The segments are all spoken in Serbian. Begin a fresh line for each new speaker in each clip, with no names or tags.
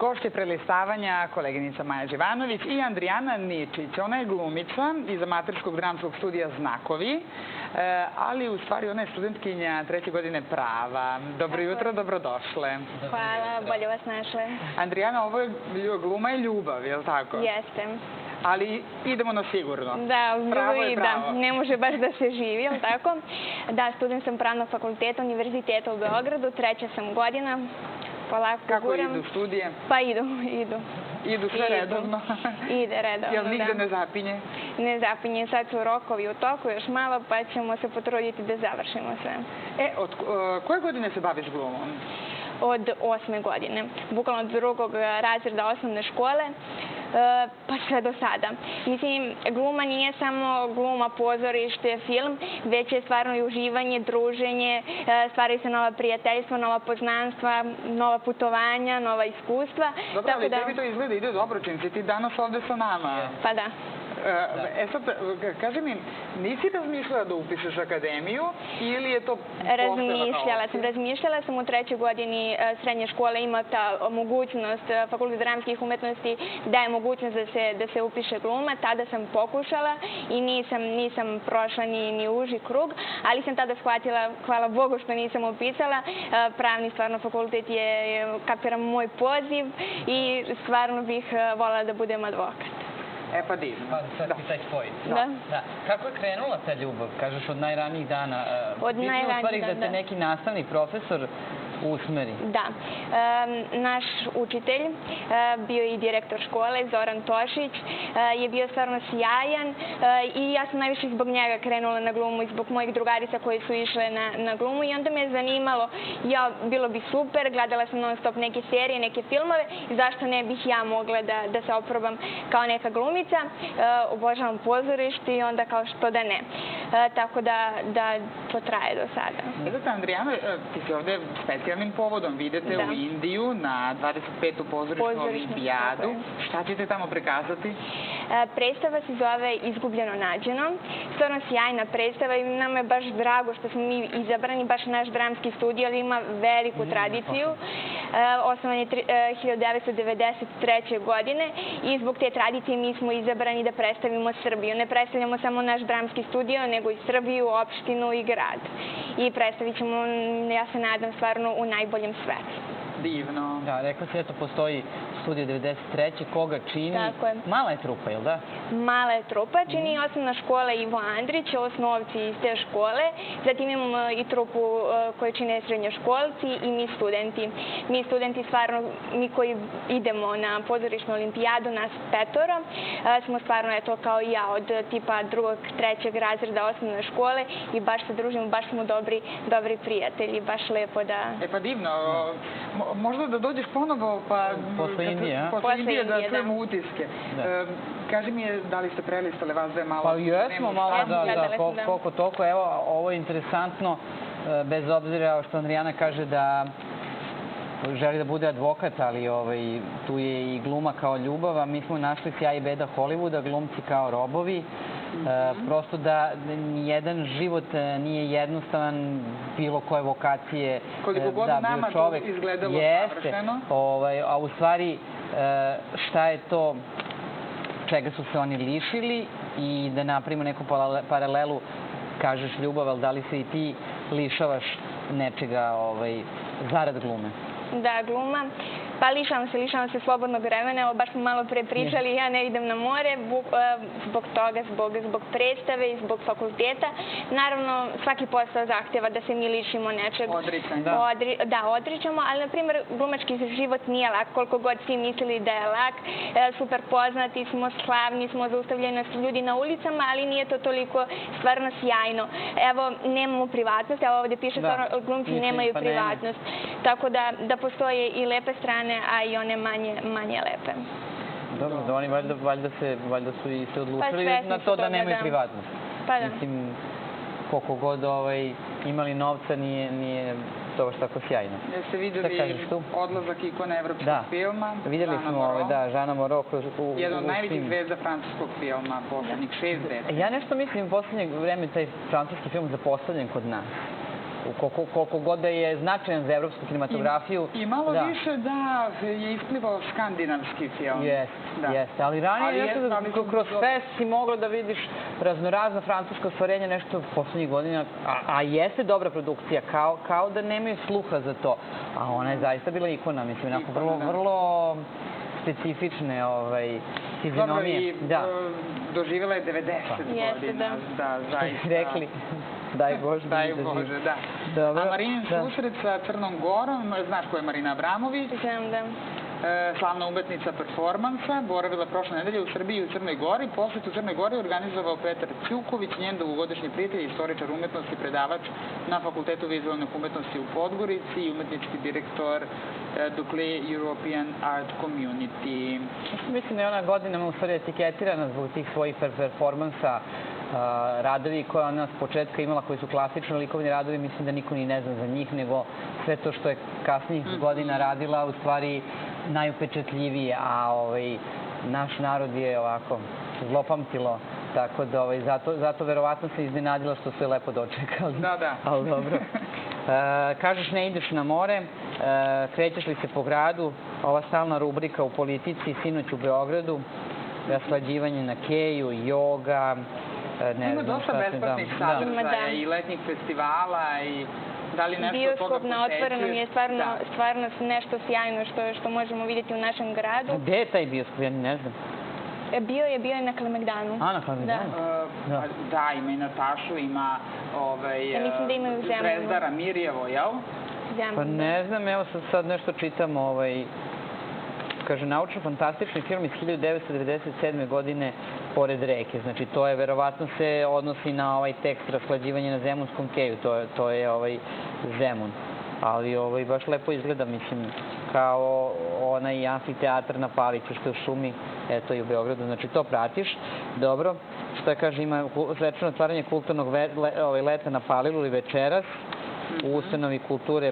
gošće prelistavanja koleginica Maja Živanović i Andrijana Ničić. Ona je glumica iz amaterskog dramskog studija Znakovi, ali u stvari ona je studentkinja 3. godine prava. Dobro jutro, dobrodošle.
Hvala, bolje vas našle.
Andrijana, ovo je gluma i ljubav, je li tako?
Jeste.
Ali idemo na sigurno.
Da, ne može baš da se živi, je li tako? Da, student sam Pravnog fakulteta Univerziteta u Beogradu, 3. sam godina.
Kako idu studije?
Pa idu.
Idu sve redovno?
Ide redovno, da.
Jel nigde ne zapinje?
Ne zapinje, sad su rokovi u toku još malo, pa ćemo se potruditi da završimo sve.
Od koje godine se baviš glumom?
Od 8. godine, bukvalno od 2. razreda osnovne škole, pa sve do sada. Mislim, gluma nije samo gluma, pozorište, film, već je stvarno i uživanje, druženje, stvaraju se nova prijateljstva, nova poznanstva, nova putovanja, nova iskustva.
Dobro, ali tebi to izgleda ide dobro, čim si ti danas ovde sa nama.
Pa da.
Sad, kaži mi, nisi razmišljala da upišeš akademiju ili je to
Razmišljala sam u 3. godini srednje škole, ima ta mogućnost, Fakultet dramskih umetnosti daje mogućnost da se upiše gluma. Tada sam pokušala i nisam prošla ni uži krug, ali sam tada shvatila, hvala Bogu što nisam upisala, Pravni stvarno fakultet je, kapiram, moj poziv i stvarno bih voljela da budem advokat.
Pa divno.
Pa sad ti taj spoj. Da. Kako je krenula ta ljubav? Kažeš od najranijih dana.
Od najranijih dana, da.
Bitno u stvari da te neki nastavnik, profesor usmeri.
Da. Naš učitelj, bio i direktor škole, Zoran Tošić, je bio stvarno sjajan i ja sam najviše zbog njega krenula na glumu i zbog mojih drugarica koje su išle na glumu i onda me je zanimalo, bilo bi super, gledala sam non stop neke serije, neke filmove i zašto ne bih ja mogla da se oprobam kao neka glumica. Obožavam pozorište i onda kao što da ne. Tako da to traje do sada.
Zato, Andrijana, ti si ovde specijalnim povodom. Vidite u Indiju na 25. pozorišnu olimpijadu. Šta ćete tamo prikazati?
Predstava se zove Izgubljeno nađeno. Stvarno sjajna predstava i nam je baš drago što smo mi izabrani. Baš naš dramski studio ima veliku tradiciju. Osnovan je 1993. godine i zbog te tradicije mi smo izabrani da predstavimo Srbiju. Ne predstavljamo samo naš dramski studio, nego i Srbiju, opštinu i grad. I predstavit ćemo, ja se nadam, stvarno u najboljem svetlu.
Divno.
Da, rekla si, eto, postoji studio 93. Koga čini?
Tako je.
Mala je trupa, jel da?
Mala je trupa. Čini osnovna škola Ivo Andrić, osnovci iz te škole. Zatim imamo i trupu koju čine srednjoškolci i mi studenti. Mi studenti, stvarno, mi koji idemo na pozorišnu olimpijadu, nas 5, smo stvarno, eto, kao i ja, od tipa 2. 3. razreda osnovne škole i baš se družimo, baš smo dobri prijatelji, baš lepo da...
Pa divno. Možda da dođeš ponovo, pa...
Posle
Indije da čujemo utiske. Kaži mi, da li ste prelistale vas dve malo?
Pa jesmo malo, da, koliko toliko. Evo, ovo je interesantno, bez obzira što Andrijana kaže da želi da bude advokat, ali tu je i gluma kao ljubav, a mi smo našli sjaj i beda Hollywooda, glumci kao robovi. Prosto da nijedan život nije jednostavan, bilo koje vokacije
koliko god nama to izgledalo savršeno.
A u stvari šta je to čega su se oni lišili i da napravimo neku paralelu, kažeš ljubav, ali da li se i ti lišavaš nečega zarad glume?
Da, gluma. Pa lišavam se slobodnog vremena. Evo, baš smo malo pre pričali, ja ne idem na more zbog toga, zbog predstave i zbog fakulteta. Naravno, svaki posao zahteva da se mi lišimo nečeg.
Odričanje.
Da, odričamo, ali, na primjer, glumački život nije lak, koliko god svi mislili da je lak. Super poznati smo, slavni smo, zaustavljeni nas ljudi na ulicama, ali nije to toliko stvarno sjajno. Evo, nemamo privatnost, evo ovde piše, glumci nemaju privatnost. Tako da postoje i lepe strane, a i one manje lepe.
Dobro, da oni valjda su i se odlučili na to da nemaju privatnost.
Pa da.
Mislim, koliko god imali novca, nije to baš tako sjajno.
Jeste vidjeli odlazak ikona evropskog filma?
Vidjeli smo, Žana Moreau.
Jedan od najvećih zvezda francuskog filma, poslednjih 6 decenija.
Ja nešto mislim, u poslednje vreme taj francuski film zapostavljen kod nas. koliko god da je značajan za evropsku kinematografiju.
I malo više da je isplivao skandinavski film.
Jeste, ali ranije kroz fest si mogla da vidiš raznorazna francuska ostvarenja, nešto poslednjih godina, a jeste dobra produkcija, kao da nemaju sluha za to. A ona je zaista bila ikona, mislim, vrlo specifične fizionomije.
Dobro, i doživjela je 90 godina. Da, zaista.
Rekli, daj Bože da mi doživi.
Da. A Marinin susret sa Crnom Gorom, znaš ko je Marina Abramović?
Znam, da.
Slavna umetnica performansa, boravila prošle nedelje u Srbiji i u Crnoj Gori. Poslet u Crnoj Gori organizovao Petar Ćuković, njen dugogodišnji prijatelj, istoričar umetnosti, predavač na Fakultetu vizualnih umetnosti u Podgorici i umetnički direktor Ducle European Art Community.
Mislim da je ona godinama u stvari etiketirana zbog tih svojih performansa, radovi koje ona s početka imala, koji su klasični likovni radovi, mislim da niko ni ne zna za njih, nego sve to što je kasnijih godina radila, u stvari najupečetljivije, a naš narod je ovako zlopamtilo, tako da zato verovatno se iznenadila što su je lepo dočekali.
Da.
Ali dobro. Kažeš ne ideš na more, krećeš li se po gradu, ova stalna rubrika u politici, sinoć u Beogradu, raslađivanje na keju, joga,
ima dosta besplatnih sadržaja i letnjih festivala i da li nešto od toga
Bioskop na otvorenom je stvarno nešto sjajno što možemo vidjeti u našem gradu.
Gde je taj bioskop? Ja ne znam.
Bio je na Kalemegdanu.
A, na Kalemegdanu?
Da, ima i Natašu, ima
mislim da imaju u Zemunu.
Zvezdara Mirjevo, jel?
Pa ne znam, evo sad nešto čitam, kaže, naučno-fantastični film iz 1997. godine Pored reke. Znači, to je, verovatno se odnosi na ovaj tekst Raslađivanje na Zemunskom keju. To je Zemun. Ali baš lepo izgleda, mislim, kao onaj amfiteatar na Paliću što je u šumi, eto i u Beogradu. Znači, to pratiš. Dobro. Šta kaže, ima svečano otvaranje kulturnog leta na Palilu ili večeras u ustanovi kulture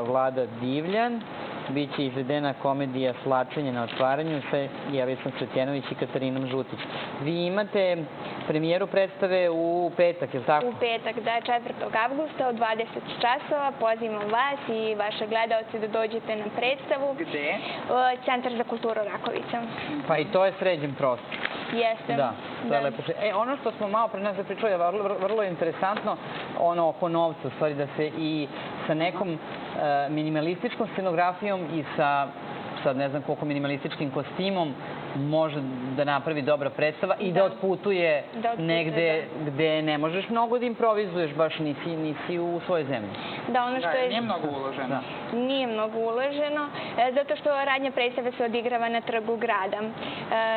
Vlada Divljan. Biće izvedena komedija Slačenje na otvaranju sa Jelicom Cvetjenović i Katarinom Žutić. Vi imate premijeru predstave u petak, je li tako?
U petak, da, 4. avgusta od 20 časova. Pozivam vas i vaše gledalce da dođete na predstavu.
Gde?
Centar za kulturu Rakovica.
Pa i to je sređen prostor.
Jeste.
Da, to je lepo. Ono što smo malo pre nas zapričali je vrlo interesantno, ono oko novca, u stvari da se i sa nekom minimalističkom scenografijom i sa, sad ne znam koliko, minimalističkim kostimom može da napravi dobra predstava i da otputuje negde gde ne možeš mnogo da improvizuješ, baš nisi u svojoj zemlji.
Da, ono što je...
Nije mnogo uloženo.
Nije mnogo uloženo, zato što radnja predstave se odigrava na Trgu grada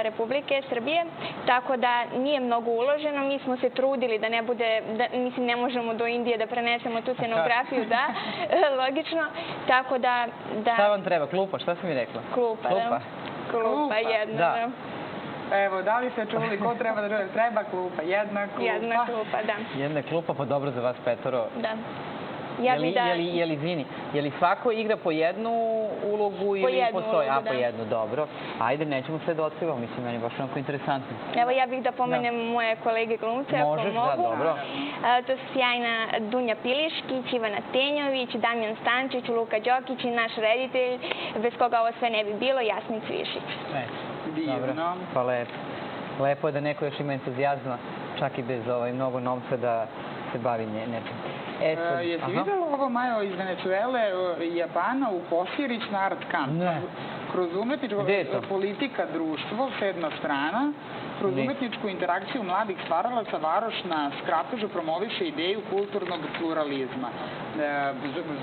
Republike Srbije, tako da nije mnogo uloženo. Mi smo se trudili da ne bude, mislim, ne možemo do Indije da prenesemo tu scenografiju, da, logično, tako da...
Šta vam treba? Klupa? Šta si mi rekla?
Klupa, da. Klupa, jedna, da.
Evo, da li ste čuli ko treba da čuje? Treba klupa, jedna klupa.
Jedna klupa, da.
Jedna klupa, pa dobro za vas, petoro.
Da.
Je li svako igra po jednu ulogu ili postoji? A, po jednu, dobro. Ajde, nećemo sve da otkrivamo, mislim, meni je baš onako interesantno.
Evo, ja bih da pomenem moje kolege glumce, ako mogu.
Možeš, da, dobro.
To su sjajna Dunja Piliškić, Ivana Tenjović, Damjan Stančić, Luka Đokić i naš reditelj, bez koga ovo sve ne bi bilo, Jasmin Cvišić.
Divno.
Pa lepo. Lepo je da neko još ima entuzijazma, čak i bez mnogo novca da se bavi nečim.
Jesi vidjela ovo, Majo, iz Venecuele i Japana u Kosirić na Art Camp?
Ne.
Kroz umetničku politika društvo, 7. strana, kroz umetničku interakciju mladih stvaralaca Varoš na Skrapežu promoviše ideju kulturnog pluralizma.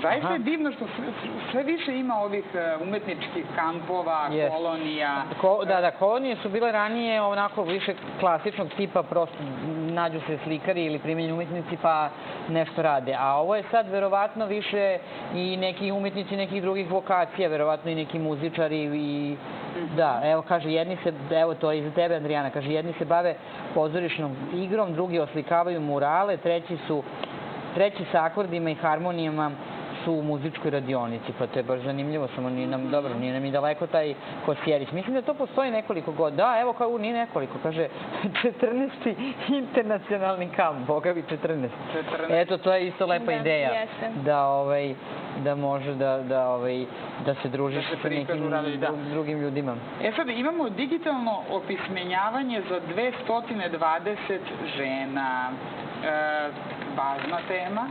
Zaista je divno što sve više ima ovih umetničkih kampova, kolonija.
Da, kolonije su bile ranije onako više klasičnog tipa, prosto nađu se slikari ili primenjeni umetnici pa nešto rade. A ovo je sad verovatno više i neki umetnici nekih drugih vokacija, verovatno i neki muzičari i da, evo kaže, evo to je iza tebe, Andrijana, kaže, jedni se bave pozorišnom igrom, drugi oslikavaju murale, treći sa akordima i harmonijama su u muzičkoj radionici, pa to je baš zanimljivo, samo nije nam, dobro, nije nam i daleko taj Kosjerić. Mislim da to postoji nekoliko godina. Da, evo kao nije nekoliko, kaže 14. internacionalni kamp, boga bi 14. Eto, to je isto lepa ideja, da može da se družiš sa nekim drugim ljudima.
E sad, imamo digitalno opismenjavanje za 220 žena. Važna tema.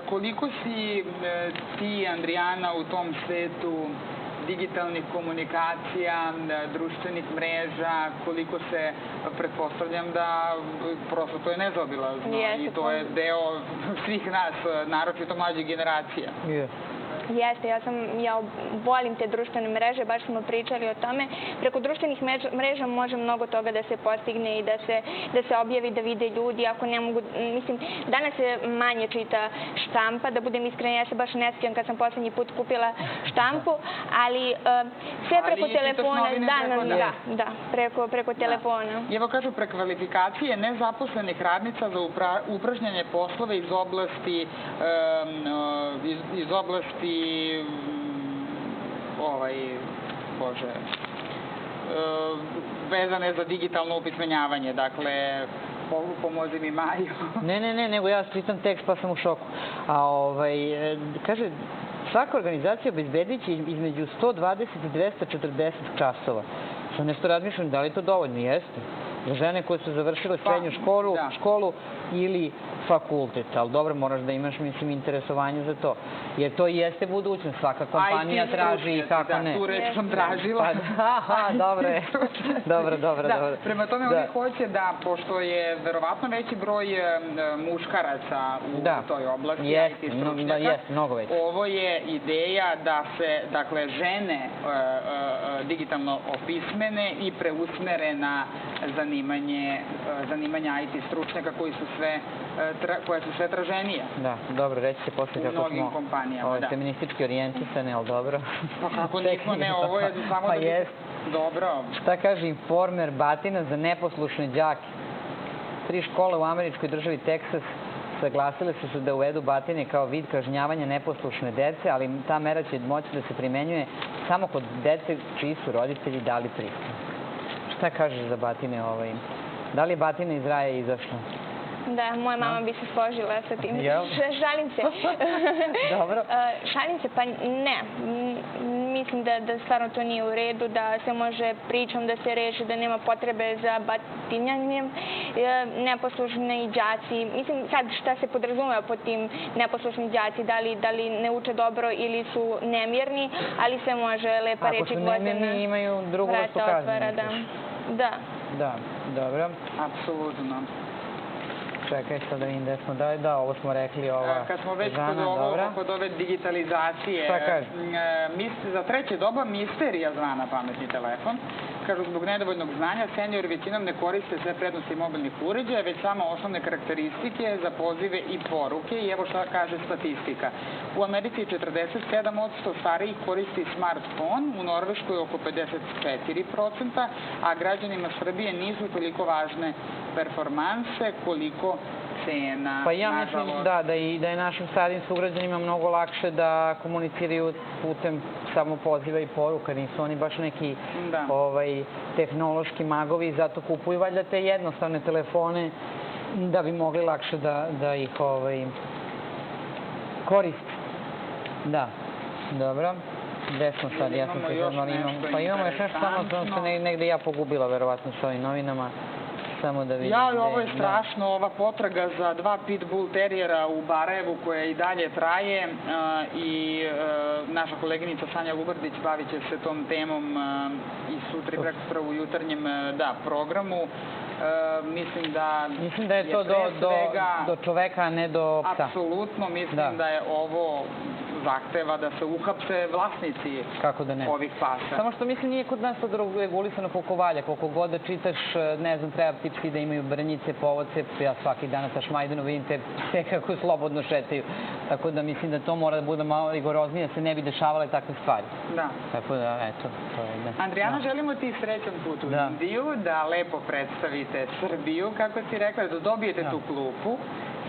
Koliko si ti, Andrijana, u tom svetu digitalnih komunikacija, društvenih mreža, koliko se, pretpostavljam da prosto to je nezaobilazno i to je deo svih nas, naročito mlađih generacija.
Jeste, ja volim te društvene mreže, baš smo pričali o tome. Preko društvenih mreža može mnogo toga da se postigne i da se objavi, da vide ljudi. Ako ne mogu, mislim, danas se manje čita štampa, da budem iskrena, ja se baš ne sjećam kad sam poslednji put kupila štampu, ali sve preko telefona. Da, preko telefona.
Evo kažu, prekvalifikacije nezaposlenih radnica za upražnjanje poslove iz oblasti vezane za digitalno upismenjavanje, dakle, pomozi mi Maju.
Ne, nego ja čitam tekst pa sam u šoku. Kaže, svaka organizacija obezbedit će između 120 i 240 časova. Sad nešto razmišljam, da li to dovoljno? Jeste. Za žene koje su završile srednju školu ili fakultet, ali dobro, moraš da imaš, mislim, interesovanje za to. Jer to i jeste budućnost, svaka kompanija traži i kako ne.
Da, tu reč sam tražila.
Aha, dobro je. Dobro.
Prema tome, oni hoće da, pošto je verovatno veći broj muškaraca u toj oblasti, IT stručnjaka, ovo je ideja da se, dakle, žene digitalno opismene i preusmere na zanimanja IT stručnjaka koja su sve traženija.
Da, dobro, reći se posle kako smo feministički orijentisane, ali dobro.
Pa kako nismo, ne, ovo je samo da bi... Dobro.
Šta kaže Informer Batina za neposlušne đake? 3 škole u američkoj državi Teksas saglasile su se da uvedu batine kao vid kažnjavanja neposlušne dece, ali ta mera će moći da se primenjuje samo kod dece čiji su roditelji dali pristanak. Šta kažeš za batine? Da li je batina iz raja izašla?
Da, moja mama bi se složila sa tim. Šalim se.
Dobro.
Šalim se, pa ne. Mislim da stvarno to nije u redu, da se može pričom da se reši, da nema potrebe za batinjanjem. Neposlušni đaci, mislim sad šta se podrazumeva pod tim neposlušni đaci, da li ne uče dobro ili su nemirni, ali se može lepa reći
Ako su nemirni imaju drugu vrstu kazne. Da, dobro.
Apsolutno.
Čekaj sad da vidim gde smo dali. Da, ovo smo rekli, ova
kad smo već kod ove digitalizacije, za treće doba misterija zvana pametni telefon. Kažu, zbog nedovoljnog znanja, seniori većinom ne koriste sve prednosti mobilnih uređaja, već samo osnovne karakteristike za pozive i poruke. I evo šta kaže statistika. U Americi 47% starijih koristi smartfon, u Norveškoj oko 54%, a građanima Srbije nisu toliko važne performanse koliko cena.
Pa ja mislim da je našim starijim sugrađanima mnogo lakše da komuniciraju putem samo poziva i poruka. Nisu oni baš neki tehnološki magovi, zato kupuju valjda te jednostavne telefone da bi mogli lakše da ih koriste. Da, dobro. Gde smo sad? Pa imamo još nešto, samo sam se negde ja pogubila verovatno s ovim novinama.
Ovo je strašno, ova potraga za 2 pitbull terijera u Barajevu koja i dalje traje i naša koleginica Sanja Lubardić bavit će se tom temom i sutra i prekosutra u jutarnjem programu. Mislim da
je to do čoveka, a ne do psa.
Apsolutno, mislim da je ovo zahteva da se uhapse vlasnici ovih pasa.
Samo što mislim nije kod nas to regulisano koliko valja. Koliko god da čitaš, ne znam, treba ptički da imaju brnjice, povodce. Ja svaki dan na Tašmajdanu vidim te pse kako slobodno šetaju. Tako da mislim da to mora da bude malo rigoroznije, da se ne bi dešavale takve stvari.
Da.
Tako da, eto.
Andrijana, želimo ti srećan put u Indiju, da lepo predstavite Srbiju, kako si rekla, da dobijete tu klupu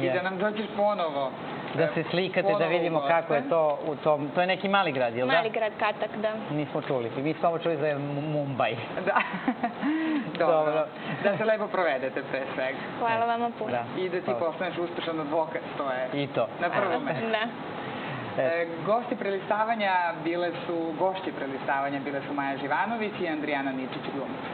i da nam dođeš ponovo
da se slikate, da vidimo kako je to u tom... To je neki mali grad, jel da?
Mali grad Katak, da.
Nismo čuli. Mi smo ovo čuli za Mumbai.
Da. Dobro. Da se lepo provedete pre svega.
Hvala vama puno.
I da ti postaneš uspešan advokat, to je
I to.
na prvom mestu.
Da.
Gošći prelistavanja bile su Maja Živanović i Andrijana Ničić glumica.